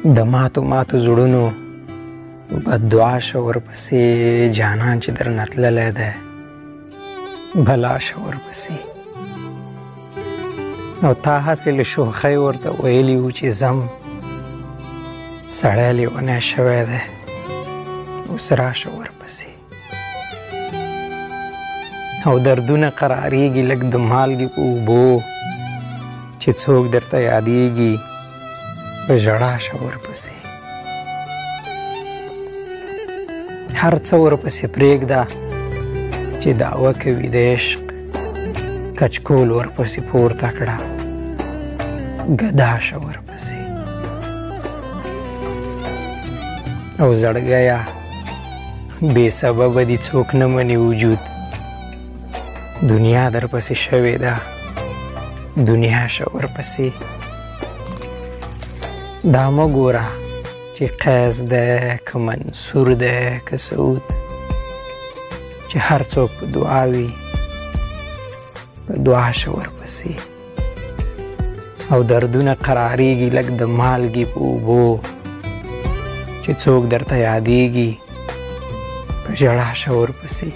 د ماتو ماتو زړونو بددعا شه ورپسې جانان چې درنه تللی دی بلا شه ورپسې او تا هسې له شوخۍ ورته ویلي وو چې ځم سړی لیونی شوی دی اوس راشه ورپسې او دردونه قرارېږي لږ د مالګې په اوبو چې څوک درته یادېږي په ژړا شه ورپسې هر څه ورپسې پرېږده چې دعوه کوي د عشق کچکول ورپسې پورته کړه ګدا شه ورپسې او زړګیه بې سببه دي څوک نه مني وجود دنیا درپسې شوې ده دنیا شه ورپسې دا مه ګوره چې قیس دی که منصور دی که سعود چې هر څوک په دعا وي په دعا شه ورپسې او دردونه قرارېږي لږ د مالګې په اوبو چې څوک درته یادېږي په ژړا شه ورپسې